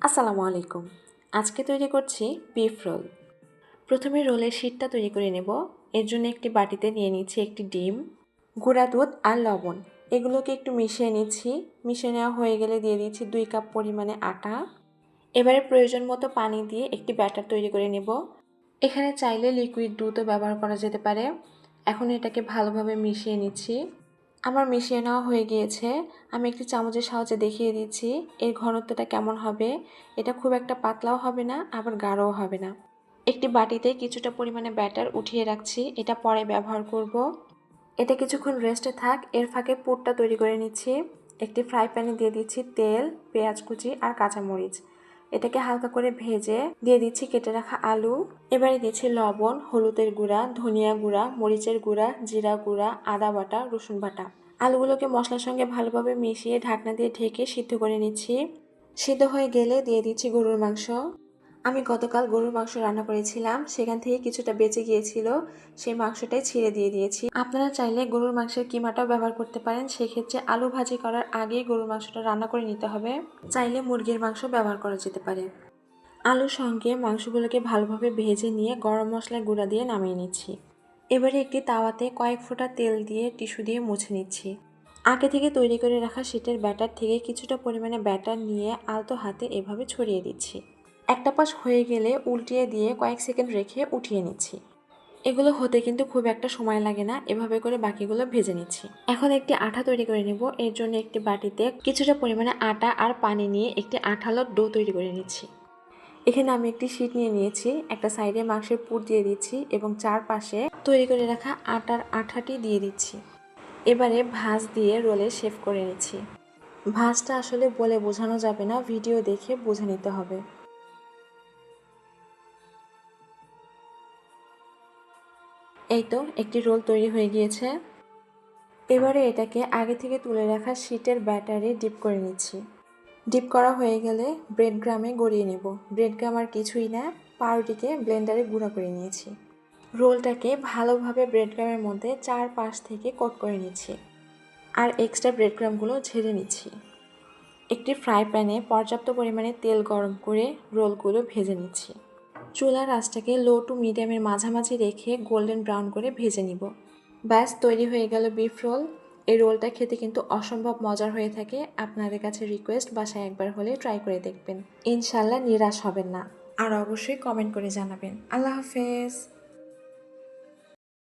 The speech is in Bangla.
আসসালামু আলাইকুম। আজকে তৈরি করছি বিফ রোল। প্রথমে রোলের শীটটা তৈরি করে নেব। এর জন্য একটি বাটিতে নিয়ে নিচ্ছি একটি ডিম, গুঁড়া দুধ আর লবণ। এগুলোকে একটু মিশিয়ে নিচ্ছি। মিশিয়ে নেওয়া হয়ে গেলে দিয়ে দিচ্ছি 2 কাপ পরিমাণে আটা। এবারে প্রয়োজন মতো পানি দিয়ে একটি ব্যাটার তৈরি করে নেব। এখানে চাইলে লিকুইড দুধও ব্যবহার করা যেতে পারে। এখন এটাকে ভালোভাবে মিশিয়ে নিচ্ছি। আমার মিশিয়ে নেওয়া হয়ে গিয়েছে। আমি একটি চামচের সাহায্যে দেখিয়ে দিচ্ছি এর ঘনত্বটা কেমন হবে। এটা খুব একটা পাতলাও হবে না, আবার গাঢ়ও হবে না। একটি বাটিতে কিছুটা পরিমাণে ব্যাটার উঠিয়ে রাখছি, এটা পরে ব্যবহার করব। এটা কিছুক্ষণ রেস্টে থাক, এর ফাঁকে পুরটা তৈরি করে নিচ্ছি। একটি ফ্রাই প্যানে দিয়ে দিচ্ছি তেল, পেঁয়াজ কুচি আর কাঁচামরিচ। এটাকে হালকা করে ভেজে দিয়ে দিচ্ছি কেটে রাখা আলু। এবারে দিচ্ছি লবণ, হলুদের গুঁড়া, ধনিয়া গুঁড়া, মরিচের গুঁড়া, জিরা গুঁড়া, আদা বাটা, রসুন বাটা। আলুগুলোকে মশলার সঙ্গে ভালোভাবে মিশিয়ে ঢাকনা দিয়ে ঢেকে সিদ্ধ করে নিচ্ছি। সিদ্ধ হয়ে গেলে দিয়ে দিচ্ছি গরুর মাংস। আমি গতকাল গরুর মাংস রান্না করেছিলাম, সেখান থেকে কিছুটা বেঁচে গিয়েছিল, সেই মাংসটাই ছিঁড়ে দিয়ে দিয়েছি। আপনারা চাইলে গরুর মাংসের কিমাটাও ব্যবহার করতে পারেন, সেক্ষেত্রে আলু ভাজি করার আগেই গরুর মাংসটা রান্না করে নিতে হবে। চাইলে মুরগির মাংস ব্যবহার করা যেতে পারে। আলুর সঙ্গে মাংসগুলোকে ভালোভাবে ভেজে নিয়ে গরম মশলার গুঁড়া দিয়ে নামিয়ে নিচ্ছি। এবারে একটি তাওয়াতে কয়েক ফোঁটা তেল দিয়ে টিস্যু দিয়ে মুছে নিচ্ছি। আগে থেকে তৈরি করে রাখা শীটের ব্যাটার থেকে কিছুটা পরিমাণে ব্যাটার নিয়ে আলতো হাতে এভাবে ছড়িয়ে দিচ্ছি। একটা পাশ হয়ে গেলে উল্টিয়ে দিয়ে কয়েক সেকেন্ড রেখে উঠিয়ে নিচ্ছি। এগুলো হতে কিন্তু খুব একটা সময় লাগে না, এভাবে করে বাকিগুলো ভেজে নিচ্ছি। এখন একটি আঠা তৈরি করে নেব। এর জন্য একটি বাটিতে কিছুটা পরিমাণে আটা আর পানি নিয়ে একটি আঠালো ডো তৈরি করে নিচ্ছি। এখানে আমি একটি শীট নিয়ে নিয়েছি, একটা সাইডে মাংসের পুর দিয়ে দিচ্ছি এবং চারপাশে তৈরি করে রাখা আটার আঠাটি দিয়ে দিচ্ছি। এবারে ভাঁজ দিয়ে রোলে শেপ করে নিচ্ছি। ভাঁজটা আসলে বলে বোঝানো যাবে না, ভিডিও দেখে বুঝে নিতে হবে। এই তো একটি রোল তৈরি হয়ে গিয়েছে। এবারে এটাকে আগে থেকে তুলে রাখা শীটের ব্যাটারে ডিপ করে নিচ্ছি। ডিপ করা হয়ে গেলে ব্রেড গ্রামে গড়িয়ে নেব। ব্রেড গ্রাম আর কিছুই না, পাউরুটিকে ব্লেন্ডারে গুঁড়া করে নিয়েছি। রোলটাকে ভালোভাবে ব্রেড গ্রামের মধ্যে চারপাশ থেকে কোট করে নিচ্ছি আর এক্সট্রা ব্রেড গ্রামগুলো ঝেড়ে নিচ্ছি। একটি ফ্রাই প্যানে পর্যাপ্ত পরিমাণে তেল গরম করে রোলগুলো ভেজে নিচ্ছি। চুলার আঁচটাকে লো টু মিডিয়ামের মাঝামাঝি রেখে গোল্ডেন ব্রাউন করে ভেজে নিব। ব্যাস তৈরি হয়ে গেল বিফ রোল। এই রোলটা খেতে কিন্তু অসম্ভব মজার হয়ে থাকে। আপনাদের কাছে রিকোয়েস্ট, বাসায় একবার হলে ট্রাই করে দেখবেন, ইনশাল্লাহ নিরাশ হবেন না। আর অবশ্যই কমেন্ট করে জানাবেন। আল্লাহ হাফেজ।